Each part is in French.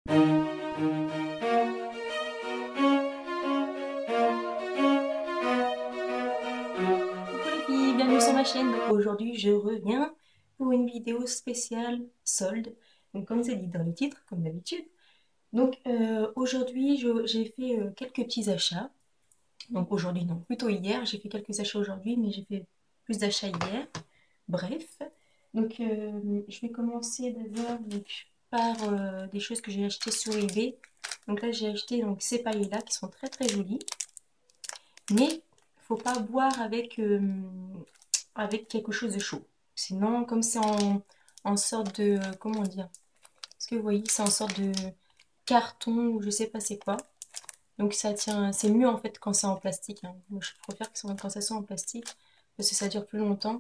Les filles, bienvenue sur ma chaîne. Donc aujourd'hui je reviens pour une vidéo spéciale solde. Donc comme c'est dit dans le titre, comme d'habitude. Donc aujourd'hui j'ai fait quelques petits achats. Donc aujourd'hui non, plutôt hier. J'ai fait quelques achats aujourd'hui, mais j'ai fait plus d'achats hier. Bref. Donc je vais commencer d'abord par des choses que j'ai achetées sur eBay. Donc là j'ai acheté donc, ces pailles-là qui sont très très jolies. Mais faut pas boire avec quelque chose de chaud. Sinon, comme c'est en sorte de... comment dire? Est-ce que vous voyez, c'est en sorte de carton ou je sais pas c'est quoi. Donc ça tient... C'est mieux en fait quand c'est en plastique, hein. Moi, je préfère quand ça soit en plastique parce que ça dure plus longtemps.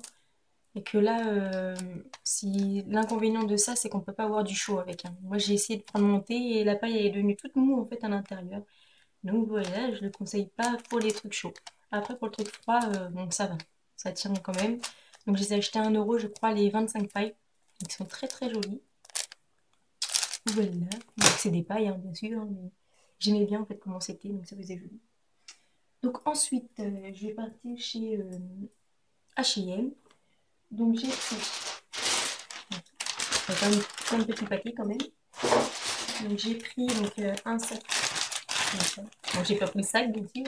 Et que là, si l'inconvénient de ça, c'est qu'on peut pas avoir du chaud avec, hein. Moi, j'ai essayé de prendre mon thé et la paille elle est devenue toute mou en fait à l'intérieur. Donc voilà, je ne le conseille pas pour les trucs chauds. Après, pour le truc froid, bon, ça va. Ça tient quand même. Donc, je les ai achetés à 1 euro, je crois, les 25 pailles. Donc, ils sont très très jolis. Voilà. Donc, c'est des pailles, hein, bien sûr, hein, mais j'aimais bien en fait comment c'était, donc ça faisait joli. Donc, ensuite, je vais partir chez H&M. Donc, j'ai pris plein de petits paquets quand même. Donc, j'ai pris un sac comme ça. Donc, j'ai pas pris le sac, bien sûr.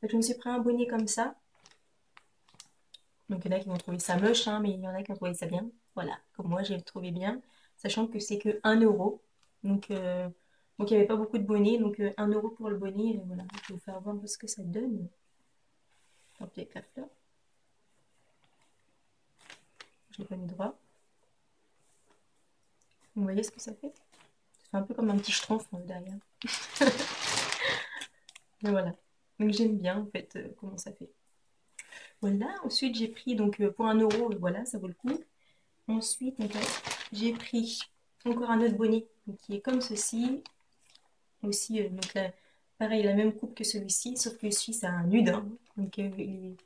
Donc, je me suis pris un bonnet comme ça. Donc il y en a qui vont trouver ça moche, hein, mais il y en a qui vont trouver ça bien. Voilà, comme moi j'ai trouvé bien, sachant que c'est que 1 euro. Donc il n'y avait pas beaucoup de bonnets, donc 1 euro pour le bonnet. Voilà, je vais vous faire voir un peu ce que ça donne. Tant pis avec la fleur. Je l'ai pas mis droit. Vous voyez ce que ça fait? Ça fait un peu comme un petit schtroumpf derrière. Mais voilà. Donc j'aime bien en fait comment ça fait. Voilà, ensuite j'ai pris donc pour 1 euro, voilà, ça vaut le coup. Ensuite, j'ai pris encore un autre bonnet donc, qui est comme ceci. Aussi, donc là, pareil, la même coupe que celui-ci, sauf que celui c'est un nude, hein. Donc il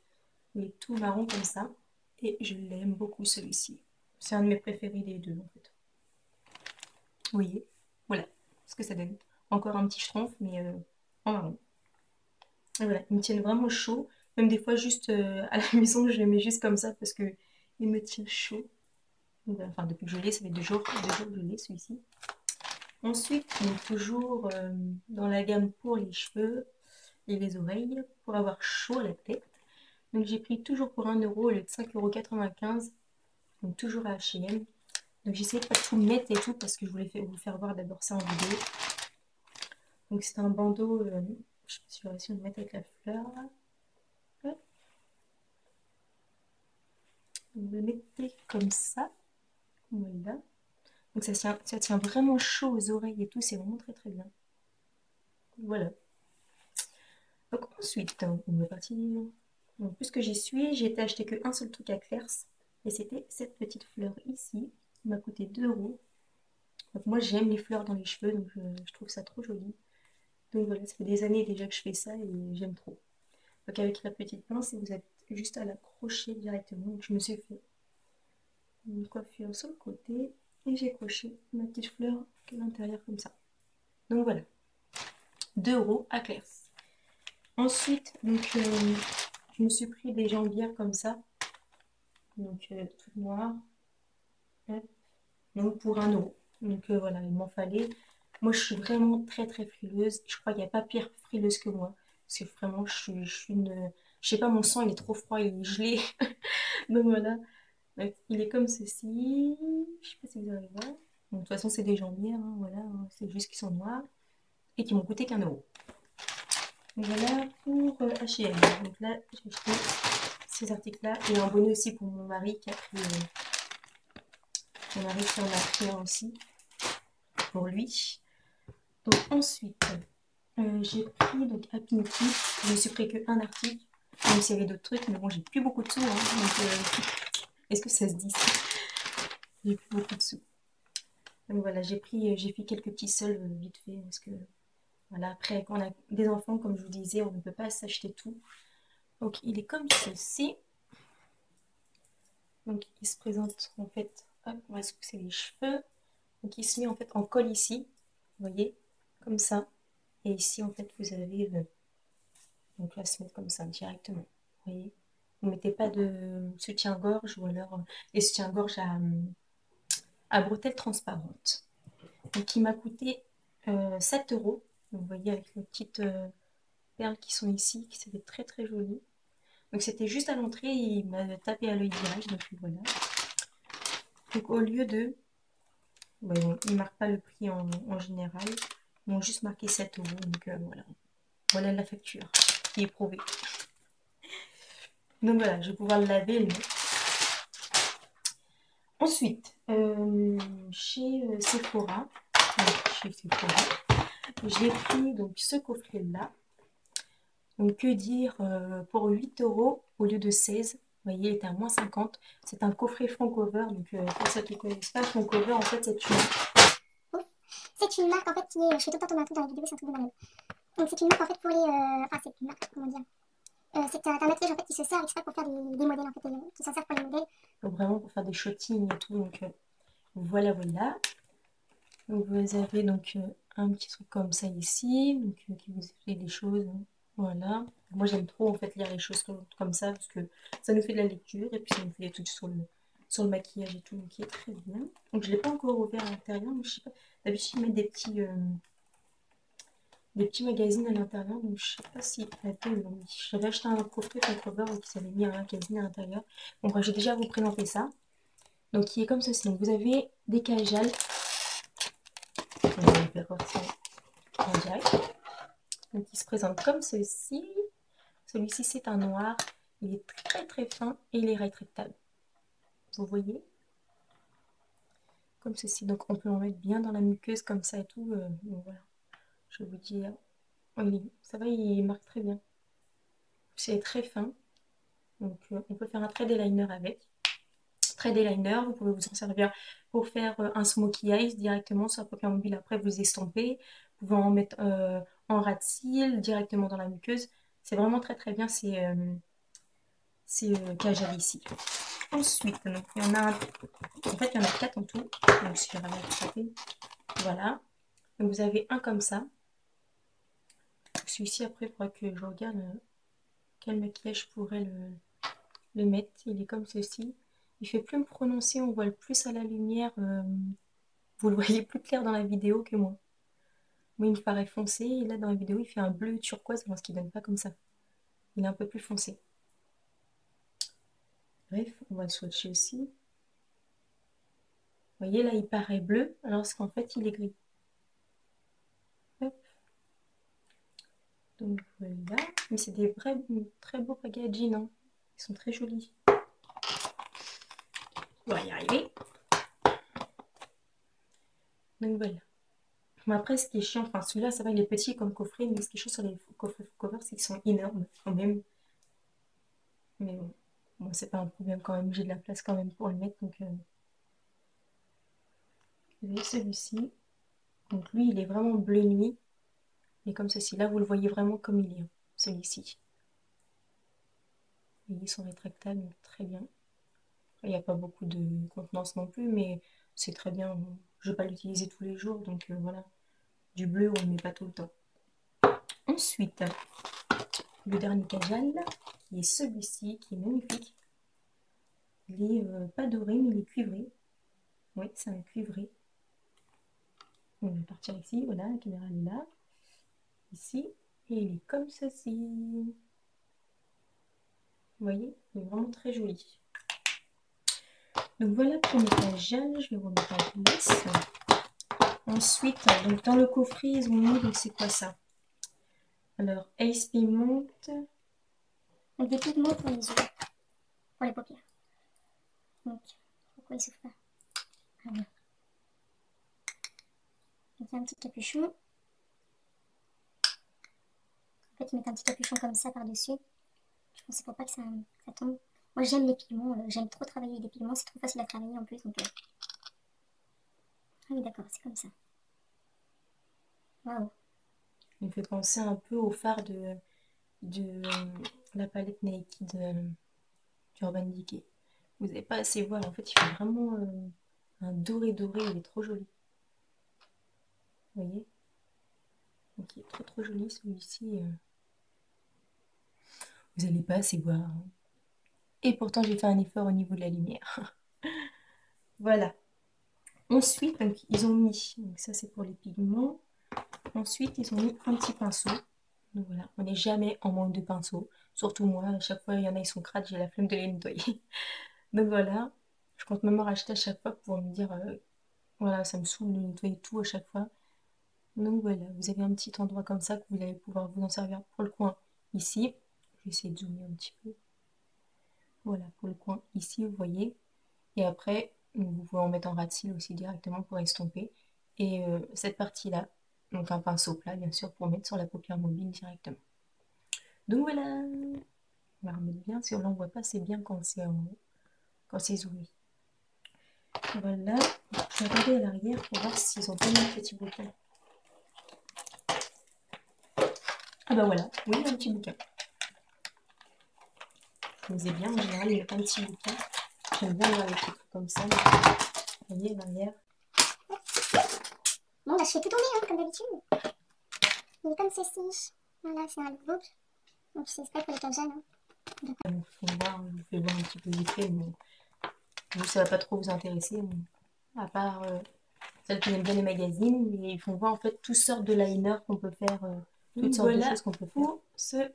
est tout marron comme ça. Et je l'aime beaucoup celui-ci. C'est un de mes préférés des deux en fait. Vous voyez, voilà ce que ça donne. Encore un petit schtroumpf, mais en marron. Et voilà, ils me tiennent vraiment chaud. Même des fois, juste à la maison, je les mets juste comme ça parce que il me tient chaud. Donc, enfin, depuis que je l'ai, ça fait 2 jours, 2 jours que je l'ai celui-ci. Ensuite, donc, toujours dans la gamme pour les cheveux et les oreilles, pour avoir chaud à la tête. Donc j'ai pris toujours pour 1 euro au lieu de 5,95 €. Donc toujours à H&M. Donc j'essaie de pas tout mettre et tout parce que je voulais vous faire voir d'abord ça en vidéo. Donc c'est un bandeau, je sais pas si je vais réussir à le mettre avec la fleur. Hop. Vous le mettez comme ça. Voilà. Donc ça tient vraiment chaud aux oreilles et tout, c'est vraiment très très bien. Voilà. Donc ensuite, on va partir. Donc, puisque j'y suis, j'ai été acheter qu'un seul truc à Claire's. Et c'était cette petite fleur ici. Qui m'a coûté 2 euros. Donc moi j'aime les fleurs dans les cheveux, donc je trouve ça trop joli. Donc voilà, ça fait des années déjà que je fais ça et j'aime trop. Donc avec la petite pince, vous êtes juste à l'accrocher directement. Donc je me suis fait une coiffure sur le côté et j'ai accroché ma petite fleur à l'intérieur comme ça. Donc voilà, 2 euros à Claire's. Ensuite, je me suis pris des jambières comme ça, donc toutes noires, donc pour 1 euro. Donc voilà, il m'en fallait. Moi, je suis vraiment très très frileuse. Je crois qu'il n'y a pas pire frileuse que moi. Parce que vraiment, je suis une... Je sais pas, mon sang, il est trop froid, il est gelé. Donc voilà. Donc, il est comme ceci. Je sais pas si vous arrivez à voir. Donc, de toute façon, c'est des jambières, hein, voilà. Hein. C'est juste qu'ils sont noirs. Et qui m'ont coûté qu'1 euro. Donc voilà pour H&M. Donc là, j'ai acheté ces articles-là. Et un bonnet aussi pour mon mari qui a pris... mon mari qui en a pris un aussi. Pour lui. Donc ensuite, j'ai pris donc à Pinky, je ne suis pris qu'un article, même s'il y avait d'autres trucs, mais bon, j'ai plus beaucoup de sous, hein, donc est-ce que ça se dit ça? J'ai plus beaucoup de sous. Donc voilà, j'ai fait quelques petits soldes vite fait, parce que voilà, après, quand on a des enfants, comme je vous disais, on ne peut pas s'acheter tout. Donc il est comme ceci. Donc il se présente en fait, hop, on va se pousser les cheveux. Donc il se met en fait en col ici. Vous voyez, comme ça. Et ici, en fait, vous avez... donc là, se mettre comme ça, directement. Vous voyez, vous mettez pas de soutien-gorge ou alors des soutiens-gorge à bretelles transparentes. Donc, il m'a coûté 7 euros. Vous voyez, avec les petites perles qui sont ici, qui c'était très très joli. Donc, c'était juste à l'entrée, il m'a tapé à l'œil direct. Donc, voilà. Donc, au lieu de... ouais, bon, ils ne marquent pas le prix en général. Ils m'ont juste marqué 7 euros. Donc, voilà. Voilà la facture qui est prouvée. Donc, voilà, je vais pouvoir le laver et le mettre. Ensuite, chez Sephora, j'ai pris donc ce coffret-là. Donc, que dire, pour 8 euros au lieu de 16. Vous voyez, il était à moins 50. C'est un coffret front cover. Donc, pour ceux qui ne connaissent pas, front cover, en fait, c'est une marque en fait qui est. Je fais tout le temps tomber un truc dans la vidéo, c'est un truc de malade. Donc, c'est une marque en fait pour les. Enfin, c'est une marque, comment dire. C'est un maquillage en fait qui se sert exprès pour faire des modèles en fait, qui s'en sert pour les modèles. Donc, vraiment pour faire des shootings et tout. Donc, voilà, voilà. Donc, vous avez donc un petit truc comme ça ici, donc, qui vous fait des choses. Hein. Voilà. Moi, j'aime trop en fait lire les choses comme ça parce que ça nous fait de la lecture et puis ça nous fait des trucs sur le maquillage et tout, donc qui est très bien. Donc, je ne l'ai pas encore ouvert à l'intérieur, mais je sais pas. D'habitude, ils mettent des petits magazines à l'intérieur, donc je sais pas si j'avais acheté un coffret cover qui s'avait mis un magazine à l'intérieur. Bon, bref, je vais déjà vous présenter ça. Donc, qui est comme ceci. Donc, vous avez des cajales. On va le faire sortir en direct. Donc, il se présente comme ceci. Celui-ci, c'est un noir. Il est très très fin et il est rétractable. Vous voyez? Comme ceci. Donc, on peut en mettre bien dans la muqueuse comme ça et tout. Donc, voilà. Je vais vous dire. Oui, ça va, il marque très bien. C'est très fin. Donc, on peut faire un trait eyeliner avec. Trait eyeliner, vous pouvez vous en servir pour faire un smokey eyes directement sur la paupière mobile. Après, vous estampez. Vous pouvez en mettre en ras de cils directement dans la muqueuse. C'est vraiment très très bien. C'est Kajal ici. Ensuite, donc, il y en a en fait, il y en a 4 en tout. Donc, si j'arrive à attraper. Voilà. Donc, vous avez un comme ça. Celui-ci, après, il faudra que je regarde quel maquillage je pourrais le mettre. Il est comme ceci. Il fait plus me prononcer, on voit le plus à la lumière. Vous le voyez plus clair dans la vidéo que moi. Moi, il me paraît foncé. Et là, dans la vidéo, il fait un bleu turquoise parce qu'il ne donne pas comme ça. Il est un peu plus foncé. Bref, on va le swatcher aussi. Vous voyez, là, il paraît bleu, alors qu'en fait, il est gris. Hop. Donc, voilà. Mais c'est des vrais, très beaux packaging. Hein. Ils sont très jolis. On va y arriver. Donc, voilà. Mais après, ce qui est chiant, enfin, celui-là, ça va, il est petit comme coffret, mais ce qui est chiant sur les coffrets cover, c'est qu'ils sont énormes quand même. Mais bon, moi, c'est pas un problème quand même. J'ai de la place quand même pour le mettre. Donc, celui-ci. Donc, lui, il est vraiment bleu nuit. Et comme ceci, là, vous le voyez vraiment comme il est, hein, celui-ci. Ils sont rétractables, donc très bien. Il n'y a pas beaucoup de contenance non plus, mais c'est très bien. Je ne vais pas l'utiliser tous les jours, donc voilà. Du bleu, on ne met pas tout le temps. Ensuite, le dernier Kajal, qui est celui-ci, qui est magnifique. Il est pas doré, mais il est cuivré. Oui, c'est un cuivré. On va partir ici, voilà, la caméra est là. Ici, et il est comme ceci. Vous voyez, il est vraiment très joli. Donc voilà pour mes Kajal, je vais remettre en place. Ensuite, donc dans le coffret, ils ont mis, donc c'est quoi ça? Alors, Ace Pigment. Donc, des pigments pour les yeux, pour les paupières. Donc, pourquoi il s'ouvre pas? Ah ouais. Donc, il y a un petit capuchon. En fait, ils mettent un petit capuchon comme ça par-dessus. Je pense que c'est pour pas que ça tombe. Moi, j'aime les pigments. J'aime trop travailler avec des pigments. C'est trop facile à travailler en plus. Donc, ah oui, d'accord, c'est comme ça. Waouh. Il me fait penser un peu au fard de la palette Naked d'Urban Decay. Vous n'avez pas assez voir. En fait, il fait vraiment un doré doré. Il est trop joli. Vous voyez? Donc il est trop trop joli celui-ci. Vous n'allez pas assez voir, hein. Et pourtant j'ai fait un effort au niveau de la lumière. Voilà. Ensuite, donc, ils ont mis, donc ça c'est pour les pigments. Ensuite, ils ont mis un petit pinceau. Donc voilà, on n'est jamais en manque de pinceaux. Surtout moi, à chaque fois, il y en a, ils sont crades, j'ai la flemme de les nettoyer. Donc voilà, je compte même en racheter à chaque fois pour me dire, voilà, ça me saoule de nettoyer tout à chaque fois. Donc voilà, vous avez un petit endroit comme ça que vous allez pouvoir vous en servir pour le coin ici. Je vais essayer de zoomer un petit peu. Voilà, pour le coin ici, vous voyez. Et après, vous pouvez en mettre en ras de cils aussi directement pour estomper. Et cette partie-là, donc un pinceau plat, bien sûr, pour mettre sur la paupière mobile directement. Donc voilà, on va remettre bien. Si on ne l'envoie pas, c'est bien quand c'est zoomé. Voilà, je vais regarder à l'arrière pour voir s'ils ont pas mis un petit bouquin. Ah bah voilà, oui, un petit bouquin. Je me disais bien, en général, il n'y a pas un petit bouquin. J'aime bien avoir les trucs comme ça. Vous voyez, l'arrière. Bon, bah, je fais tout tourner, hein, comme d'habitude. Mais comme ceci, voilà, c'est un lookbook. Donc, c'est pas pour les jeunes. Hein. Donc, faut voir, je vous fais voir un petit peu vite fait, mais vous, ça va pas trop vous intéresser. Mais à part celles qui aiment bien les magazines, mais ils font voir en fait toutes sortes de liners qu'on peut faire, toutes sortes de choses qu'on peut faire. Pour ce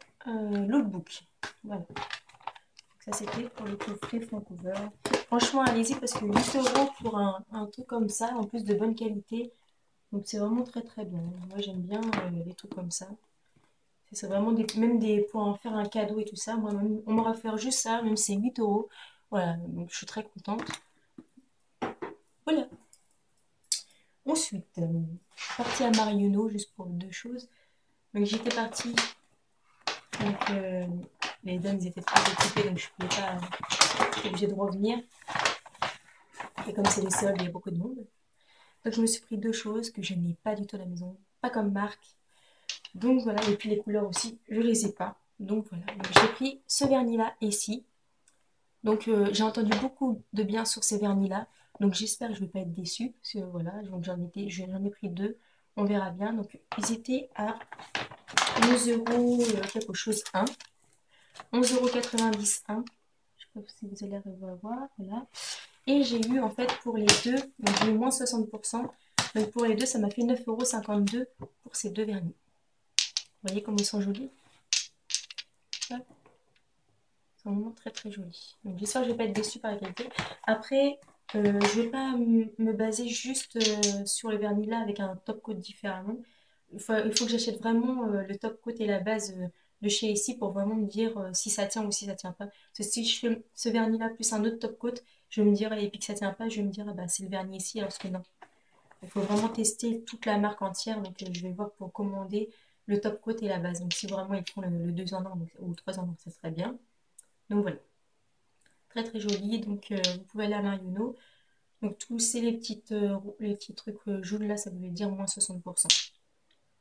lookbook. Voilà. Ça, c'était pour le coffret Vancouver. Franchement, allez-y parce que 8 € pour un truc comme ça, en plus de bonne qualité. Donc, c'est vraiment très très bien. Moi, j'aime bien les trucs comme ça. C'est vraiment même pour en faire un cadeau et tout ça. Moi, même, on m'aura fait juste ça, même c'est 8 €. Voilà, donc je suis très contente. Voilà. Ensuite, je suis partie à Marionneau juste pour deux choses. Donc, j'étais partie. Donc, les dames étaient très occupées, donc je ne pouvais pas. J'étais obligée de revenir. Et comme c'est les soldes, il y a beaucoup de monde. Donc je me suis pris deux choses que je n'ai pas du tout à la maison, pas comme marque. Donc voilà, et puis les couleurs aussi, je les ai pas. Donc voilà, j'ai pris ce vernis là ici. Donc j'ai entendu beaucoup de bien sur ces vernis là. Donc j'espère que je ne vais pas être déçue. Parce que voilà, donc j'en ai pris deux. On verra bien. Donc ils étaient à 11 € quelque chose un. 11,90 € un. Je ne sais pas si vous allez arriver à voir. Voilà. Et j'ai eu en fait pour les deux, donc j'ai eu moins 60%. Donc pour les deux, ça m'a fait 9,52 € pour ces deux vernis. Vous voyez comme ils sont jolis. Hop. Ils sont vraiment très très jolis. Donc j'espère que je ne vais pas être déçue par la qualité. Après, je ne vais pas me baser juste sur les vernis là avec un top coat différemment. Il faut que j'achète vraiment le top coat et la base de chez ici pour vraiment me dire si ça tient ou si ça tient pas. Parce que si je fais ce vernis là plus un autre top coat, je vais me dire, et puis que ça tient pas, je vais me dire, ah bah c'est le vernis ici, alors que non. Il faut vraiment tester toute la marque entière. Donc je vais voir pour commander le top coat et la base. Donc si vraiment ils font le 2 en 1 ou 3 en 1, ça serait bien. Donc voilà. Très très joli. Donc vous pouvez aller à Marionneau. Donc tous ces les petits trucs jaunes là, ça voulait dire moins 60%.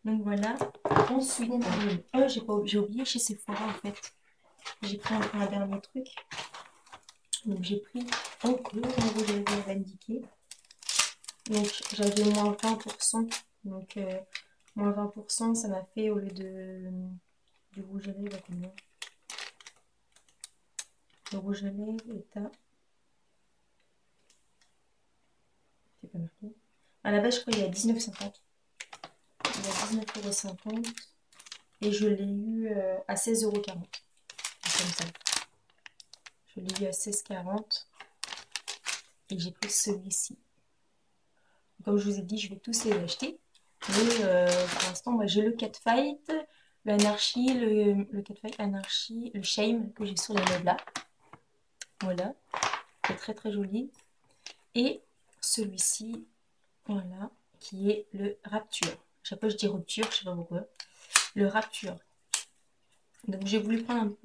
Donc voilà. Ensuite, j'ai oublié chez Sephora en fait. J'ai pris encore un dernier truc. Donc j'ai pris encore un rouge à lèvres indiqué. Donc j'avais moins 20%. Donc moins 20%, ça m'a fait au lieu du rouge à lèvres, combien? Le rouge à lèvres est à. C'est pas marqué. À la base, je crois qu'il est à 19,50. Il est à 19,50 € et je l'ai eu à 16,40 €. Comme ça. Je l'ai eu à 16,40 € et j'ai pris celui-ci. Comme je vous ai dit, je vais tous les acheter. Mais pour l'instant, moi j'ai le Catfight, l'Anarchy, le Catfight Anarchy, le Shame que j'ai sur les meubles là. Voilà, c'est très très joli. Et celui-ci, voilà, qui est le Rapture. À chaque fois je dis rupture, je sais pas pourquoi. Le Rapture. Donc j'ai voulu prendre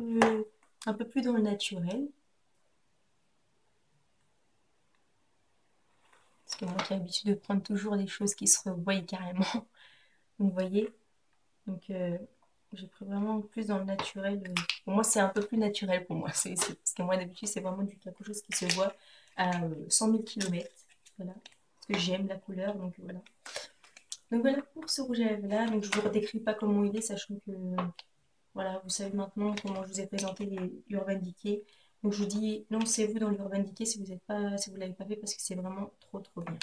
un peu plus dans le naturel. Parce que moi qui ai l'habitude de prendre toujours des choses qui se revoient carrément. Donc vous voyez. Donc j'ai pris vraiment plus dans le naturel. Pour moi c'est un peu plus naturel pour moi. Parce que moi d'habitude c'est vraiment quelque chose qui se voit à 100 000 km. Voilà. Parce que j'aime la couleur. Donc voilà. Donc voilà pour ce rouge à lèvres là. Donc je ne vous redécris pas comment il est, sachant que voilà, vous savez maintenant comment je vous ai présenté les Urban Decay. Donc je vous dis, lancez-vous dans l'Urban Decay si vous ne l'avez pas fait parce que c'est vraiment trop trop bien.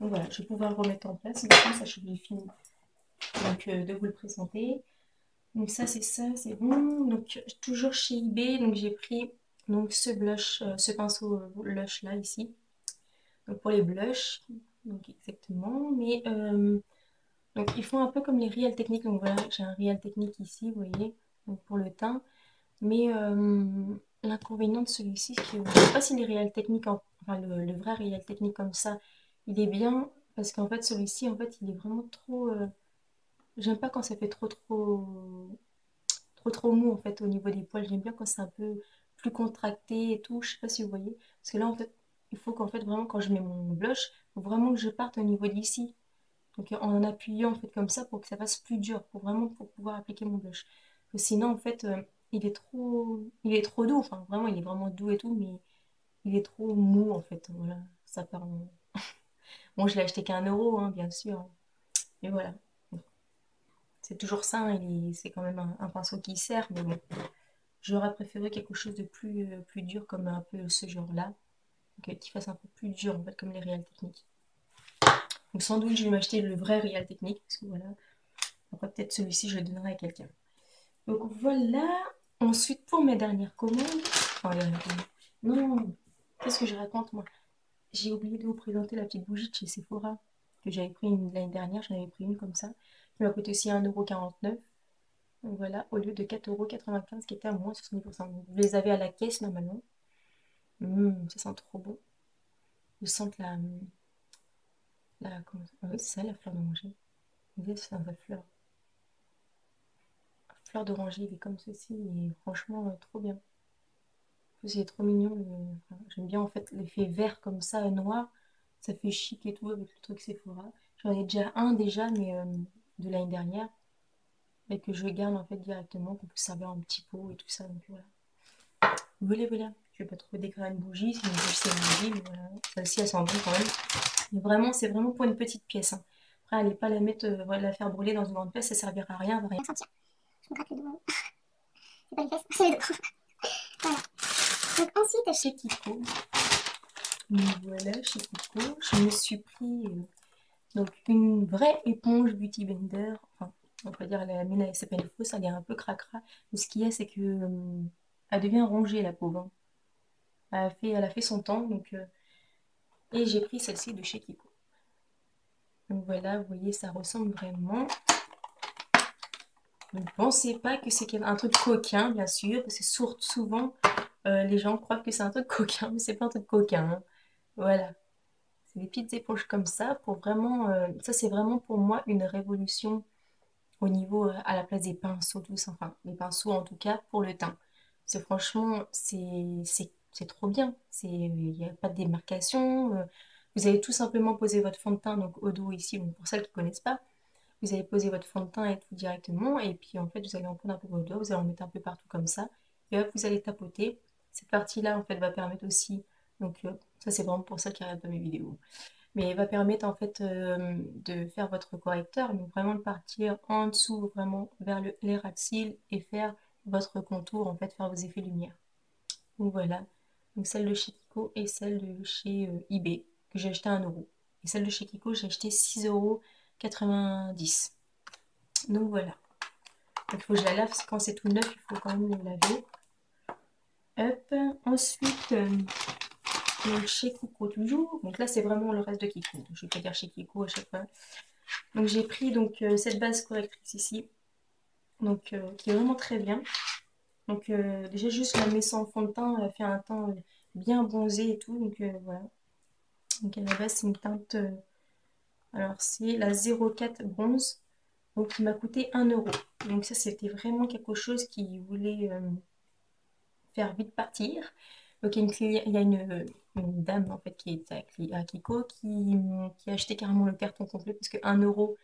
Donc voilà, je vais pouvoir le remettre en place maintenant, sachant que j'ai fini donc, de vous le présenter. Donc ça, c'est bon. Donc toujours chez eBay, donc j'ai pris donc ce blush, ce pinceau blush là ici. Donc pour les blushs, donc exactement. Mais donc ils font un peu comme les Real Techniques. Donc voilà, j'ai un Real Technique ici, vous voyez, donc pour le teint. Mais l'inconvénient de celui-ci, c'est que je ne sais pas si les Real Techniques, enfin le vrai Real Technique comme ça, il est bien parce qu'en fait celui-ci, en fait, il est vraiment trop. J'aime pas quand ça fait trop mou en fait au niveau des poils. J'aime bien quand c'est un peu plus contracté et tout. Je sais pas si vous voyez. Parce que là en fait, il faut qu'en fait vraiment quand je mets mon blush, faut vraiment que je parte au niveau d'ici. Donc en appuyant en fait comme ça pour que ça fasse plus dur, pour pouvoir appliquer mon blush. Parce que sinon en fait, il est trop doux. Enfin vraiment, il est vraiment doux et tout, mais il est trop mou en fait. Voilà, ça part en... Bon, je l'ai acheté qu'à 1 euro, hein, bien sûr. Mais voilà. C'est toujours ça, hein, c'est quand même un pinceau qui sert, mais bon. J'aurais préféré quelque chose de plus dur, comme un peu ce genre-là. Qui fasse un peu plus dur, en fait, comme les Real Techniques. Donc sans doute, je vais m'acheter le vrai Real Technique, parce que voilà. Après, peut-être celui-ci, je le donnerai à quelqu'un. Donc voilà. Ensuite, pour mes dernières commandes... Enfin, dernières commandes. Non, qu'est-ce que je raconte, moi? J'ai oublié de vous présenter la petite bougie de chez Sephora, que j'avais pris l'année dernière. J'en avais pris une comme ça, qui m'a coûté aussi 1,49 €. Donc voilà, au lieu de 4,95 € qui était à moins 70%. Donc, vous les avez à la caisse normalement. Ça sent trop bon. Je sens que comment ça, oui, c'est ça la fleur d'oranger. C'est un vrai fleur. Fleur d'oranger, il est comme ceci et franchement trop bien. C'est trop mignon. Enfin, j'aime bien en fait l'effet vert comme ça, noir. Ça fait chic et tout avec le truc Sephora. J'en ai déjà un déjà, mais de l'année dernière. Et que je garde en fait directement pour servir un petit pot et tout ça. Donc voilà. Voilà. Je vais pas trop décorer une bougie. C'est une bougie, c'est une bougie. Mais voilà. Celle-ci, elle sent bon quand même. Mais vraiment, c'est vraiment pour une petite pièce, hein. Après, allez pas la mettre, voilà, la faire brûler dans une grande pièce, ça servira à rien, à rien. Sentir. Je me gratte le dos. C'est pas les fesses, c'est les dos. Voilà. Donc ensuite, Chez Kiko, voilà, chez Kiko, je me suis pris donc une vraie éponge Beauty Blender. Enfin, on va dire la mienne, elle s'appelle fausse, elle est un peu cracra. Mais ce qu'il y a, c'est que elle devient rongée, la pauvre, hein. Elle a fait son temps, donc et j'ai pris celle-ci de chez Kiko. Donc voilà, vous voyez, ça ressemble vraiment. Ne pensez pas que c'est un truc coquin, bien sûr, parce que souvent, les gens croient que c'est un truc coquin, mais c'est pas un truc coquin, hein. Voilà, c'est des petites éponges comme ça pour vraiment. Ça, c'est vraiment pour moi une révolution au niveau à la place des pinceaux, tous, enfin, les pinceaux en tout cas pour le teint. C'est franchement, c'est trop bien. Il n'y a pas de démarcation. Vous allez tout simplement poser votre fond de teint donc au dos ici, bon, pour celles qui ne connaissent pas. Vous allez poser votre fond de teint et tout directement. Et puis en fait, vous allez en prendre un peu votre doigt, vous allez en mettre un peu partout comme ça. Et hop, vous allez tapoter. Cette partie-là, en fait, va permettre aussi. Donc, ça, c'est vraiment pour ça qui regarde pas mes vidéos. Mais elle va permettre, en fait, de faire votre correcteur. Donc, vraiment de partir en dessous, vraiment vers les ras de cils et faire votre contour, en fait, faire vos effets lumière. Donc, voilà. Donc, celle de chez Kiko et celle de chez eBay, que j'ai acheté à 1 euro. Et celle de chez Kiko, j'ai acheté 6,90 €. Donc voilà. Donc il faut que je la lave quand c'est tout neuf, il faut quand même le laver. Hop. Ensuite, donc chez Kiko toujours. Donc là c'est vraiment le reste de Kiko. Je vais pas dire chez Kiko à chaque fois. Donc j'ai pris donc cette base correctrice ici. Donc qui est vraiment très bien. Donc déjà juste la met sans fond de teint, elle fait un teint bien bronzé et tout. Donc voilà. Donc à la base c'est une teinte. Alors c'est la 04 bronze. Donc qui m'a coûté 1 €. Donc ça c'était vraiment quelque chose qui voulait faire vite partir. Donc il y a une dame en fait qui est à Kiko qui a acheté carrément le carton complet parce que 1 €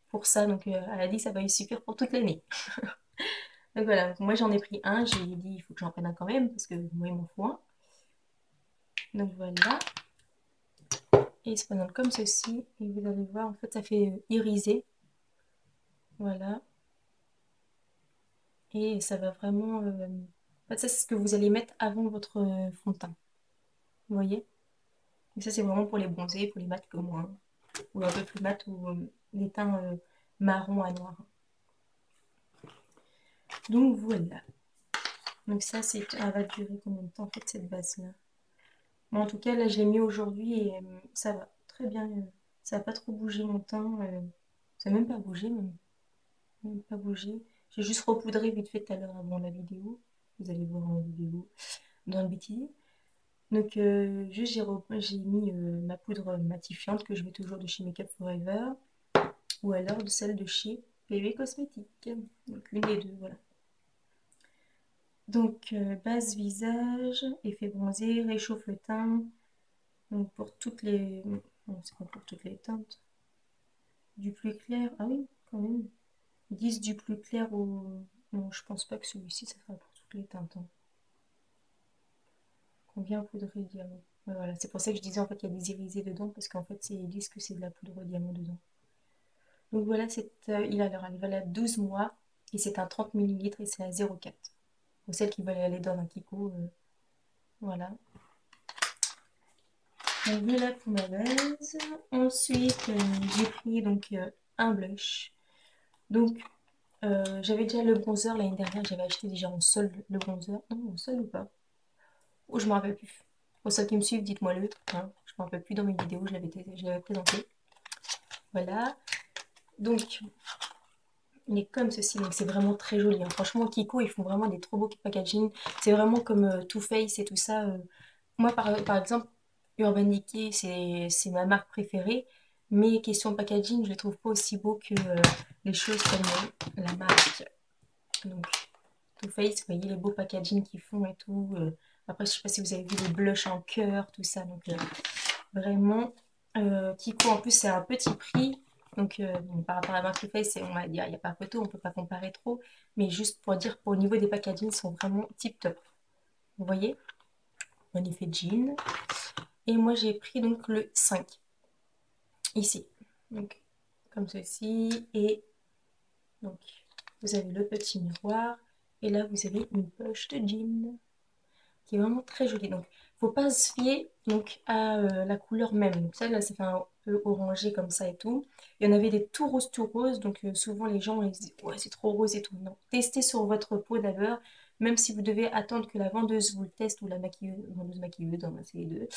pour ça. Donc elle a dit que ça va lui suffire pour toute l'année. Donc voilà, donc, moi j'en ai pris un, j'ai dit il faut que j'en prenne un quand même parce que moi il m'en faut un. Donc voilà. Et il se présente comme ceci. Et vous allez voir, en fait, ça fait iriser. Voilà. Et ça va vraiment... En fait, ça, c'est ce que vous allez mettre avant votre fond de teint. Vous voyez? Et ça, c'est vraiment pour les bronzés, pour les mats comme moi, hein. Ou un peu plus mat, ou les teints marron à noir. Donc voilà. Donc ça, ça va durer combien de temps en fait cette base-là? Bon, en tout cas, là, je l'ai mis aujourd'hui et ça va très bien. Ça n'a pas trop bougé mon teint. Ça n'a même pas bougé, même. Même pas bougé. J'ai juste repoudré vite fait tout à l'heure avant la vidéo. Vous allez voir en vidéo dans le bêtisier. Donc, juste j'ai mis ma poudre matifiante que je mets toujours de chez Makeup Forever ou alors de celle de chez PV Cosmétiques. Donc, une des deux, voilà. Donc, base visage, effet bronzé, réchauffe le teint. Donc, pour toutes les... Non, c'est pas pour toutes les teintes. Du plus clair... Ah oui, quand même. Ils disent du plus clair au... Non, je pense pas que celui-ci, ça sera pour toutes les teintes, hein. Combien poudre diamant? Ouais, voilà, c'est pour ça que je disais en fait qu'il y a des irisés dedans, parce qu'en fait, ils disent que c'est de la poudre diamant dedans. Donc voilà, elle va à 12 mois, et c'est un 30 millilitres et c'est à 0,4. Pour celles qui veulent aller dans un Kiko, voilà. Donc voilà pour ma base. Ensuite, j'ai pris donc un blush. Donc, j'avais déjà le bronzer l'année dernière. J'avais acheté déjà en solde le bronzer. Non, en solde ou pas? Oh, je m'en rappelle plus. Pour ceux qui me suivent, dites-moi-le, hein. Je m'en rappelle plus dans mes vidéos. Je l'avais présenté. Voilà. Donc, il est comme ceci. Donc, c'est vraiment très joli, hein. Franchement, Kiko, ils font vraiment des trop beaux packaging. C'est vraiment comme Too Faced et tout ça. Moi, par exemple, Urban Decay, c'est ma marque préférée. Mais question packaging, je les trouve pas aussi beaux que les choses comme la marque. Donc, Too Faced, vous voyez les beaux packaging qu'ils font et tout. Après, je sais pas si vous avez vu les blushs en cœur, tout ça. Donc, vraiment, Kiko, en plus, c'est un petit prix. Donc, bon, par rapport à la marque Too Faced, on va dire, il n'y a pas photo, on peut pas comparer trop. Mais juste pour dire, au niveau des packaging, ils sont vraiment tip top. Vous voyez? En effet jean. Et moi, j'ai pris donc le 5. Ici. Donc, comme ceci. Et donc, vous avez le petit miroir. Et là, vous avez une poche de jean qui est vraiment très jolie. Donc, faut pas se fier donc, à la couleur même. Donc, ça, là, ça fait un peu orangé comme ça et tout. Il y en avait des tout roses, tout roses. Donc, souvent, les gens, ils se disent, ouais, c'est trop rose et tout. Non, testez sur votre peau d'abord. Même si vous devez attendre que la vendeuse vous le teste ou la vendeuse maquilleuse, hein, c'est les deux,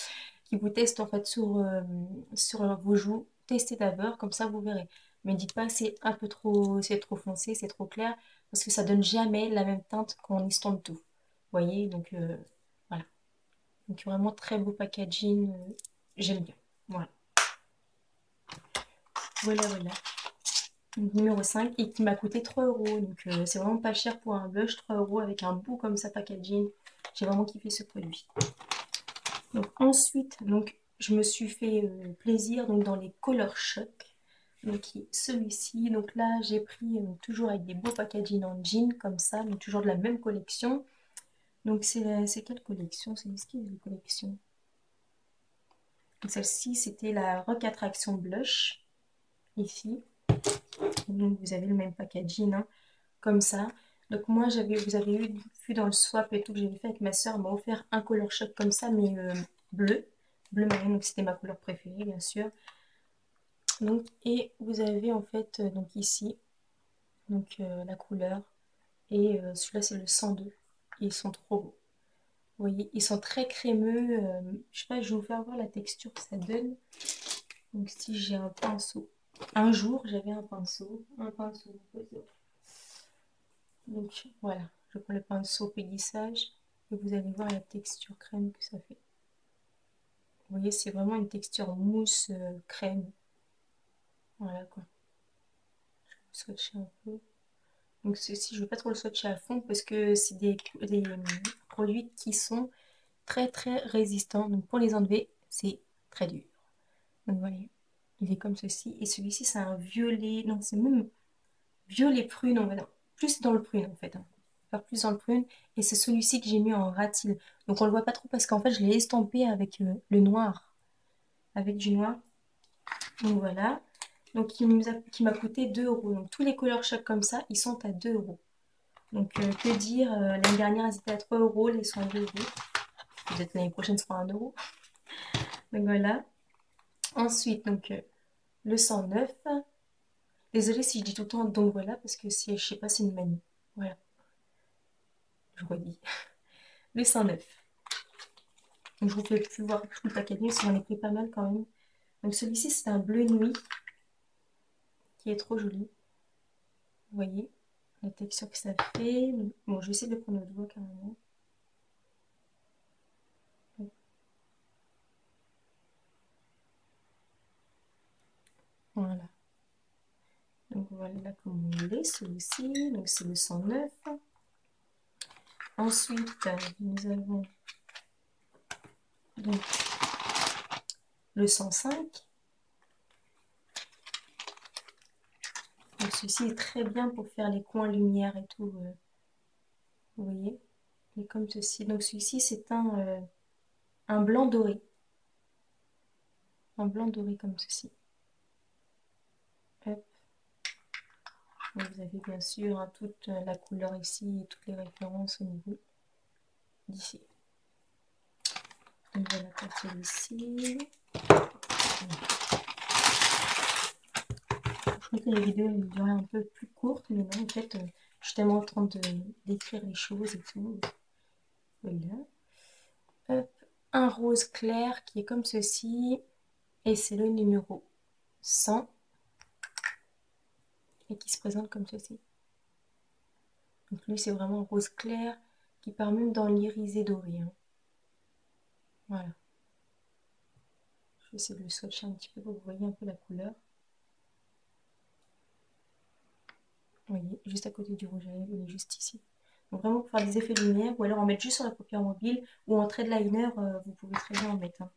qui vous teste en fait sur vos joues. Testez d'abord, comme ça vous verrez. Mais dites pas c'est un peu trop, c'est trop foncé, c'est trop clair, parce que ça donne jamais la même teinte quand on estompe tout. Vous voyez, donc voilà. Donc vraiment très beau packaging, j'aime bien. Voilà, voilà, voilà. Donc, numéro 5 et qui m'a coûté 3 euros. Donc c'est vraiment pas cher pour un blush, 3 euros avec un beau comme ça packaging. J'ai vraiment kiffé ce produit. Donc ensuite, donc, je me suis fait plaisir donc, dans les Color Shock. Donc celui-ci. Donc là, j'ai pris toujours avec des beaux packaging en jean comme ça, donc toujours de la même collection. Donc c'est quelle collection? C'est ce qu'il y a de collection. Donc celle-ci, c'était la Rock Attraction Blush, ici. Donc vous avez le même packaging, hein, comme ça. Donc moi, vous avez vu dans le swap et tout que j'avais fait avec ma soeur, elle m'a offert un Color Shock comme ça, mais bleu marine, donc c'était ma couleur préférée, bien sûr. Donc, et vous avez en fait, donc ici, donc la couleur, et celui-là c'est le 102, ils sont trop beaux. Vous voyez, ils sont très crémeux, je sais pas, je vais vous faire voir la texture que ça donne. Donc si j'ai un pinceau, un jour j'avais un pinceau. Donc voilà, je prends le pinceau pédissage et vous allez voir la texture crème que ça fait. Vous voyez, c'est vraiment une texture mousse crème. Voilà quoi. Je vais swatcher un peu. Donc ceci, je ne veux pas trop le swatcher à fond parce que c'est des produits qui sont très très résistants. Donc pour les enlever, c'est très dur. Donc voilà, il est comme ceci. Et celui-ci, c'est un violet. Non, c'est même violet prune, on va dire. Plus dans le prune en fait, hein. Faire plus dans le prune. Et c'est celui-ci que j'ai mis en ratil. Donc on le voit pas trop parce qu'en fait, je l'ai estampé avec le noir. avec du noir. Donc voilà. Donc qui m'a coûté 2 euros. Donc tous les Color Shop comme ça, ils sont à 2 euros. Donc que dire, l'année dernière, ils étaient à 3 euros, les sont à 2 euros. Peut-être l'année prochaine, ce sera 1 euro. Donc voilà. Ensuite, donc le 109. Désolée si je dis tout le temps donc voilà, parce que si je sais pas, c'est une manie. Voilà. Je redis. Le 109. Donc je vous fais plus voir tout le paquet de nuit, parce que j'en ai pris pas mal quand même. Donc celui-ci, c'est un bleu nuit qui est trop joli. Vous voyez la texture que ça fait. Bon, je vais essayer de le prendre au doigt carrément. Voilà. Donc voilà comment il est celui-ci. Donc c'est le 109. Ensuite, nous avons donc le 105. Donc celui-ci est très bien pour faire les coins lumière et tout. Vous voyez, il est comme ceci. Donc celui-ci c'est un blanc doré. Un blanc doré comme ceci. Hop. Donc, vous avez bien sûr hein, toute la couleur ici et toutes les références au niveau d'ici. Donc voilà pour celui-ci. Je crois que la vidéo elle durait un peu plus courte, mais non, en fait, je suis tellement en train d'écrire les choses et tout. Voilà. Hop. Un rose clair qui est comme ceci. Et c'est le numéro 100. Et qui se présente comme ceci. Donc lui, c'est vraiment un rose clair qui part même dans l'irisé doré. Hein. Voilà. Je vais essayer de le swatcher un petit peu pour que vous voyez un peu la couleur. Vous voyez, juste à côté du rouge à lèvres, il est juste ici. Donc vraiment pour faire des effets de lumière, ou alors en mettre juste sur la paupière mobile, ou en trait de liner, vous pouvez très bien en mettre. Hein.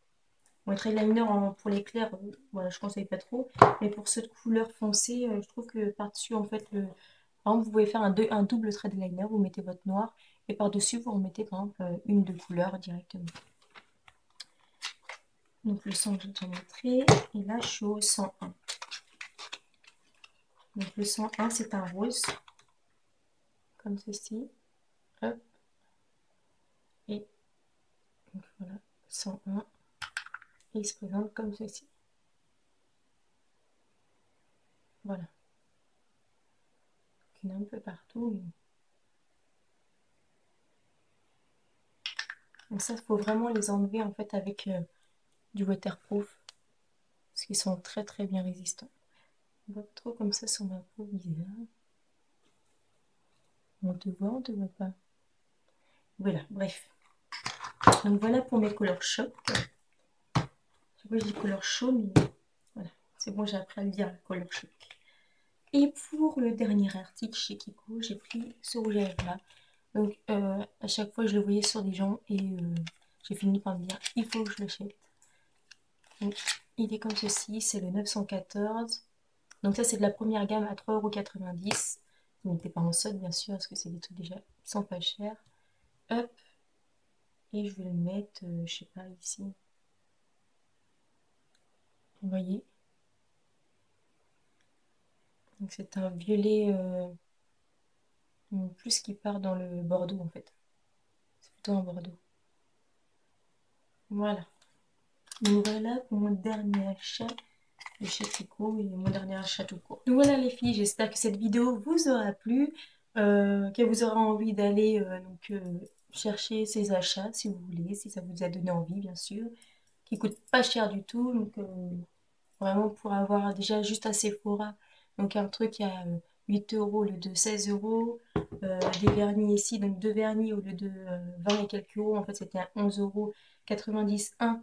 Bon, trait de liner pour l'éclair, voilà, je ne conseille pas trop. Mais pour ceux de couleur foncée, je trouve que par-dessus, en fait, par exemple, vous pouvez faire un double trait de liner, vous mettez votre noir, et par-dessus, vous remettez par exemple une de couleur directement. Donc le 100 que j'ai déjà montré, et là je suis au 101. Donc le 101 c'est un rose, comme ceci. Hop. Et donc voilà, 101. Et il se présente comme ceci. Voilà. Donc, il y en a un peu partout. Mais... donc ça, il faut vraiment les enlever en fait avec du waterproof. Parce qu'ils sont très très bien résistants. On voit trop comme ça sur ma peau bizarre. On te voit pas. Voilà, bref. Donc voilà pour mes Color Shop. Je sais pas, je dis Color Show, mais voilà. C'est bon, j'ai appris à le dire, Color Shop. Et pour le dernier article chez Kiko, j'ai pris ce rouge à lèvres là. Donc à chaque fois je le voyais sur des gens et j'ai fini par me dire il faut que je l'achète. Donc il est comme ceci, c'est le 914. Donc ça c'est de la première gamme à 3,90 €. Il n'était pas en solde bien sûr parce que c'est des trucs déjà qui sont pas chers. Hop. Et je vais le mettre, je sais pas, ici. Vous voyez. Donc c'est un violet plus qui part dans le bordeaux en fait. C'est plutôt un bordeaux. Voilà. Donc voilà pour mon dernier achat de chez Kiko et mon dernier achat tout court. Donc voilà les filles, j'espère que cette vidéo vous aura plu, qu'elle vous aura envie d'aller chercher ces achats si vous voulez, si ça vous a donné envie bien sûr, qui coûte pas cher du tout, donc vraiment pour avoir déjà juste à Sephora, donc un truc à 8 € au lieu de 16 €, des vernis ici, donc deux vernis au lieu de 20 et quelques euros, en fait c'était à 11,90 € un.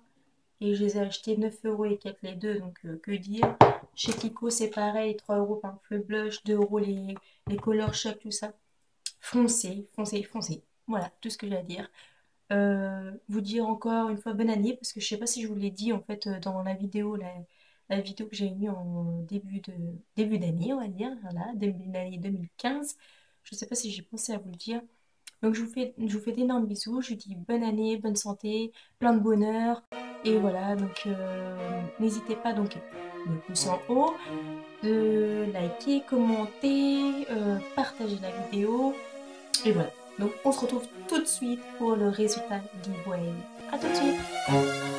Et je les ai achetés 9 € et quelques les deux, donc que dire. Chez Kiko, c'est pareil, 3 € par exemple le blush, 2 € les Color Shop, tout ça. Foncez, foncez, foncez. Voilà, tout ce que j'ai à dire. Vous dire encore une fois bonne année, parce que je sais pas si je vous l'ai dit en fait dans la vidéo, la vidéo que j'ai mis en début d'année, on va dire, voilà, début d'année 2015. Je sais pas si j'ai pensé à vous le dire. Donc je vous fais d'énormes bisous, je vous dis bonne année, bonne santé, plein de bonheur. Et voilà, donc n'hésitez pas donc de pousser en haut, de liker, commenter, partager la vidéo. Et voilà. Donc on se retrouve tout de suite pour le résultat giveaway. À tout de suite!